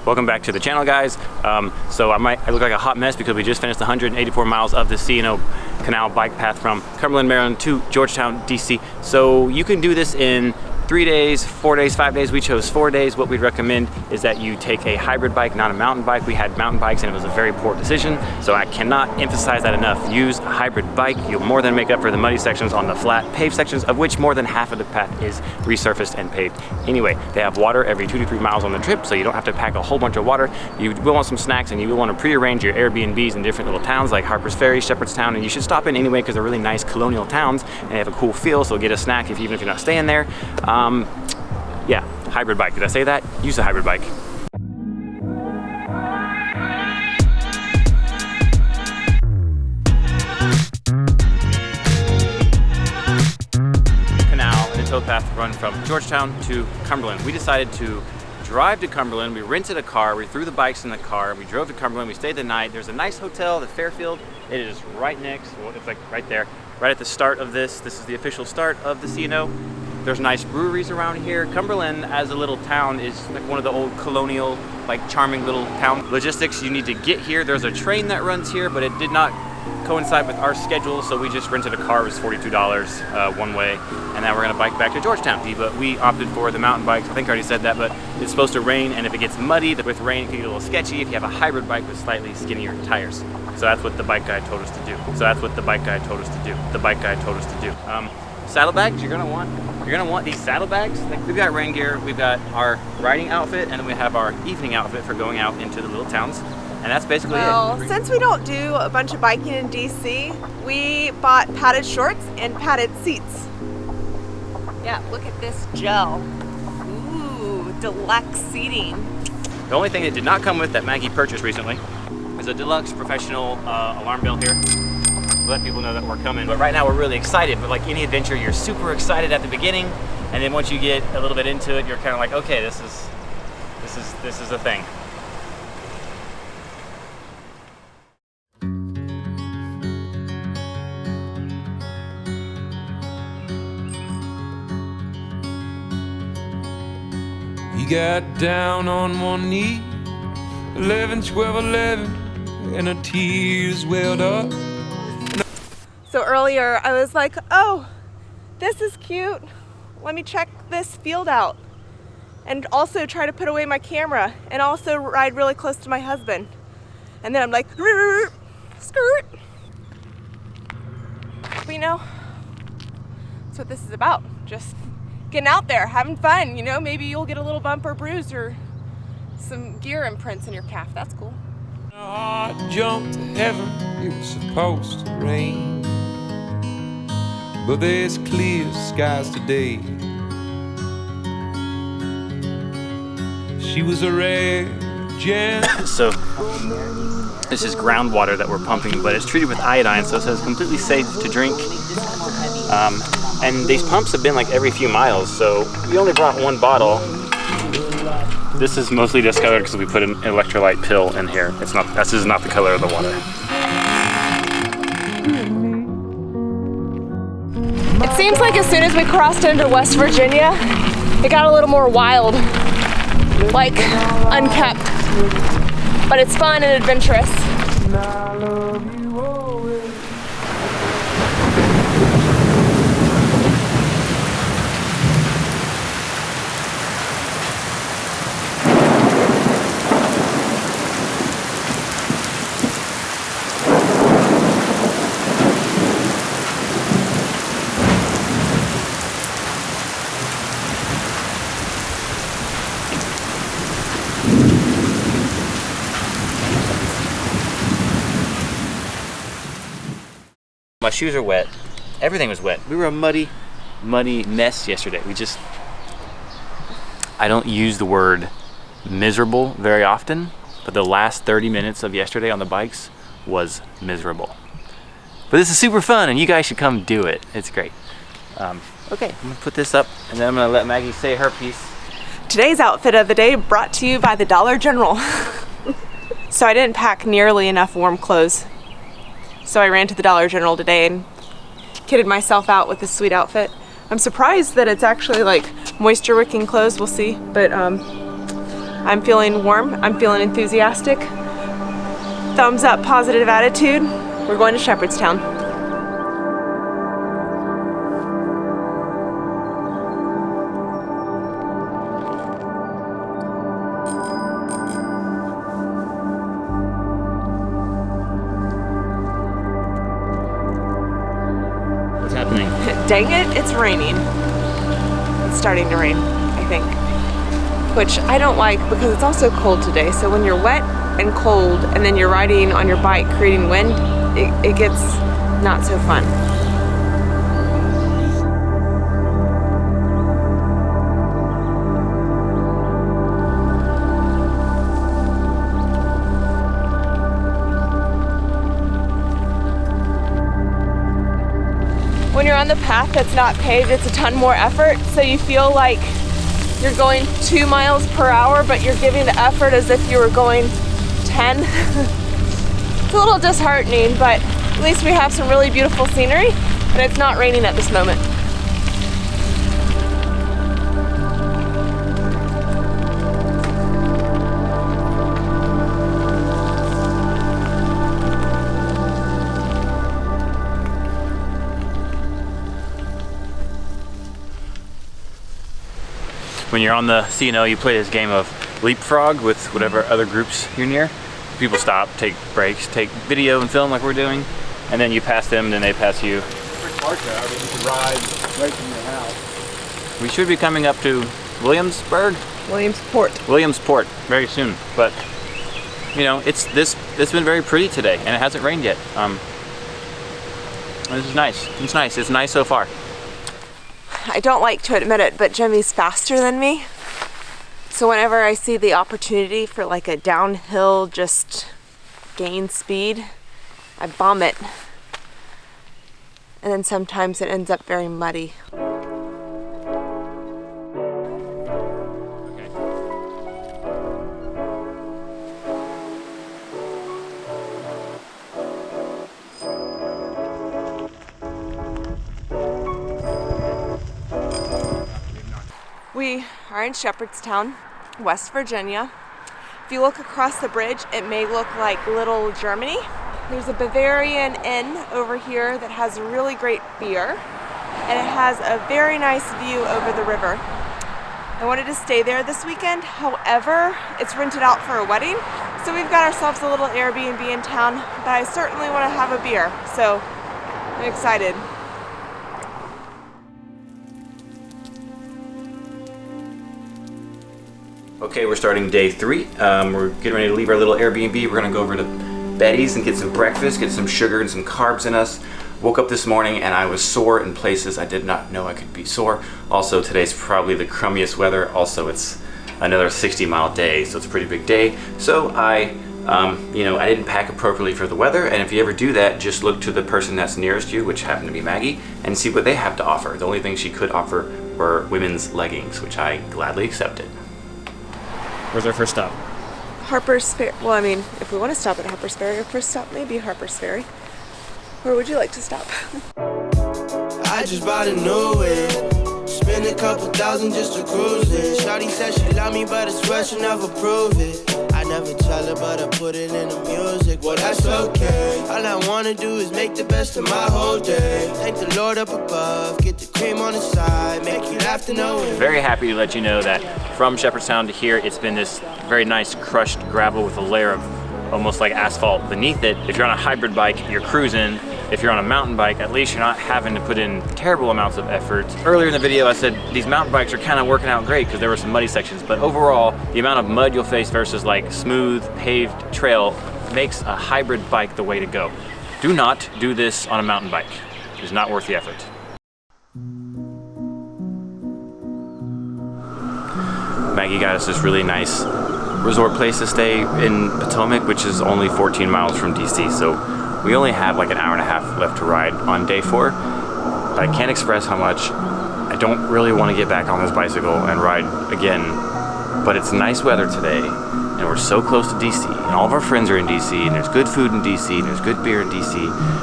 Welcome back to the channel, guys. So I look like a hot mess because we just finished 184 miles of the C&O Canal bike path from Cumberland, Maryland to Georgetown, DC. So you can do this in 3 days, 4 days, 5 days. We chose 4 days. What we'd recommend is that you take a hybrid bike, not a mountain bike. We had mountain bikes and it was a very poor decision. So I cannot emphasize that enough. Use a hybrid bike. You'll more than make up for the muddy sections on the flat paved sections, of which more than half of the path is resurfaced and paved. Anyway, they have water every 2 to 3 miles on the trip, so you don't have to pack a whole bunch of water. You will want some snacks, and you will want to prearrange your Airbnbs in different little towns like Harper's Ferry, Shepherdstown, and you should stop in anyway because they're really nice colonial towns and they have a cool feel, so get a snack even if you're not staying there. Yeah, hybrid bike. Did I say that? Use a hybrid bike. Canal and the towpath run from Georgetown to Cumberland. We decided to drive to Cumberland. We rented a car. We threw the bikes in the car. We drove to Cumberland. We stayed the night. There's a nice hotel, the Fairfield. It is right next. Well, it's like right there, right at the start of this. This is the official start of the C&O. There's nice breweries around here. Cumberland as a little town is like one of the old colonial, like charming little town. Logistics, you need to get here. There's a train that runs here, but it did not coincide with our schedule, so we just rented a car. It was $42 one way, and now we're gonna bike back to Georgetown. But we opted for the mountain bikes. I think I already said that, but it's supposed to rain, and if it gets muddy with rain, it can get a little sketchy if you have a hybrid bike with slightly skinnier tires. So that's what the bike guy told us to do. So that's what the bike guy told us to do. The bike guy told us to do. Saddlebags, you're gonna want these saddlebags. Like, we've got rain gear, we've got our riding outfit, and then we have our evening outfit for going out into the little towns. And that's basically it. Since we don't do a bunch of biking in DC, we bought padded shorts and padded seats. Yeah, look at this gel. Ooh, deluxe seating. The only thing it did not come with that Maggie purchased recently is a deluxe professional alarm bell here. Let people know that we're coming. But right now we're really excited. But like any adventure, you're super excited at the beginning, and then once you get a little bit into it, you're kind of like, okay, this is a thing. He got down on one knee, 11, 12, 11, and her tears welled up. So earlier I was like, oh, this is cute. Let me check this field out. And also try to put away my camera and also ride really close to my husband. And then I'm like, skirt. But you know, that's what this is about. Just getting out there, having fun, you know, maybe you'll get a little bump or bruise or some gear imprints in your calf. That's cool. My heart jumped to heaven, it was supposed to rain, but there's clear skies today. She was a rare gem. So this is groundwater that we're pumping, but it's treated with iodine, so it says completely safe to drink. And these pumps have been like every few miles, so we only brought one bottle. This is mostly discolored because we put an electrolyte pill in here. It's not. This is not the color of the water. It seems like as soon as we crossed into West Virginia, it got a little more wild, like unkept. But it's fun and adventurous. My shoes are wet. Everything was wet. We were a muddy mess yesterday. I don't use the word miserable very often, but the last 30 minutes of yesterday on the bikes was miserable. But this is super fun, and you guys should come do it. It's great. Okay, I'm gonna put this up, and then I'm gonna let Maggie say her piece. Today's outfit of the day brought to you by the Dollar General. So I didn't pack nearly enough warm clothes. So I ran to the Dollar General today and kitted myself out with this sweet outfit. I'm surprised that it's actually like moisture wicking clothes, we'll see. But I'm feeling warm, I'm feeling enthusiastic. Thumbs up, positive attitude. We're going to Shepherdstown. What's happening? Dang it, it's raining. It's starting to rain, I think. Which I don't like because it's also cold today. So when you're wet and cold and then you're riding on your bike creating wind, it gets not so fun. When you're on the path that's not paved, it's a ton more effort. So you feel like you're going 2 miles per hour, but you're giving the effort as if you were going 10. It's a little disheartening, but at least we have some really beautiful scenery, and it's not raining at this moment. When you're on the C&O, you play this game of leapfrog with whatever other groups you're near. People stop, take breaks, take video and film like we're doing, and then you pass them, and then they pass you. Ride right from your house. We should be coming up to Williamsport very soon, but you know, it's been very pretty today, and it hasn't rained yet. This is nice. It's nice. It's nice so far. I don't like to admit it, but Jimmy's faster than me. So whenever I see the opportunity for like a downhill, just gain speed, I bomb it. And then sometimes it ends up very muddy. We are in Shepherdstown, West Virginia. If you look across the bridge, it may look like little Germany. There's a Bavarian inn over here that has really great beer, and it has a very nice view over the river. I wanted to stay there this weekend, however, it's rented out for a wedding, so we've got ourselves a little Airbnb in town, but I certainly want to have a beer, so I'm excited. Okay, we're starting day 3. We're getting ready to leave our little Airbnb. We're gonna go over to Betty's and get some breakfast, get some sugar and some carbs in us. Woke up this morning and I was sore in places I did not know I could be sore. Also, today's probably the crummiest weather. Also, it's another 60-mile day, so it's a pretty big day. So I didn't pack appropriately for the weather, and if you ever do that, just look to the person that's nearest you, which happened to be Maggie, and see what they have to offer. The only thing she could offer were women's leggings, which I gladly accepted. Where's our first stop? Harper's Ferry. Well, I mean, if we want to stop at Harper's Ferry, our first stop may be Harper's Ferry. Where would you like to stop? I just bought a new whip. Spend a couple thousand just to cruise it. Shawty said she love me, but I swear she never prove it. I never tell her, but I put it in the music. Well, that's okay. All I wanna do is make the best of my whole day. Thank the Lord up above, get the cream on the side, make you laugh to know it. Very happy to let you know that from Shepherdstown to here, it's been this very nice crushed gravel with a layer of almost like asphalt beneath it. If you're on a hybrid bike, you're cruising. If you're on a mountain bike, at least you're not having to put in terrible amounts of effort. Earlier in the video, I said these mountain bikes are kind of working out great because there were some muddy sections, but overall, the amount of mud you'll face versus like smooth, paved trail makes a hybrid bike the way to go. Do not do this on a mountain bike. It is not worth the effort. Maggie got us this really nice resort place to stay in Potomac, which is only 14 miles from DC, so we only have like an hour and a half left to ride on day 4. But I can't express how much I don't really want to get back on this bicycle and ride again. But it's nice weather today, and we're so close to DC, and all of our friends are in DC, and there's good food in DC, and there's good beer in DC,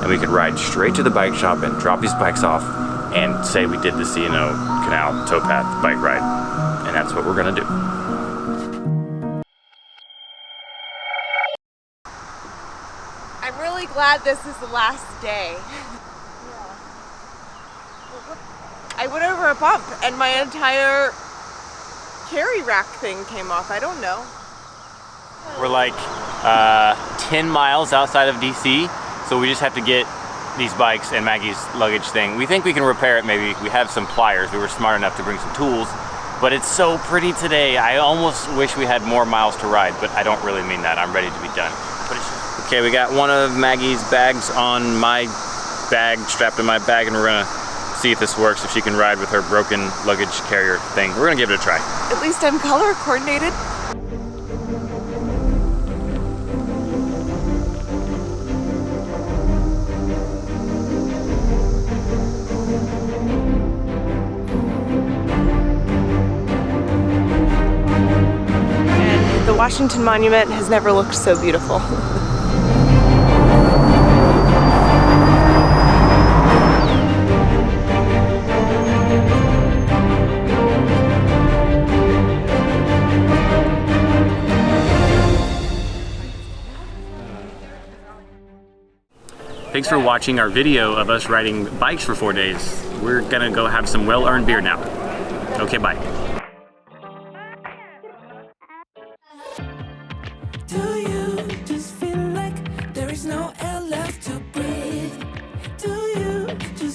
and we could ride straight to the bike shop and drop these bikes off and say we did the C&O Canal Towpath bike ride. And that's what we're gonna do. I'm really glad this is the last day. I went over a bump and my entire carry rack thing came off. I don't know. We're like 10 miles outside of DC, so we just have to get these bikes and Maggie's luggage thing. We think we can repair it maybe. We have some pliers. We were smart enough to bring some tools, but it's so pretty today. I almost wish we had more miles to ride, but I don't really mean that. I'm ready to be done. Okay, we got one of Maggie's bags on my bag, strapped in my bag, and we're gonna see if this works, if she can ride with her broken luggage carrier thing. We're gonna give it a try. At least I'm color coordinated. And the Washington Monument has never looked so beautiful. Thanks for watching our video of us riding bikes for 4 days. We're gonna go have some well-earned beer now. Okay, bye. Do you just feel like there is no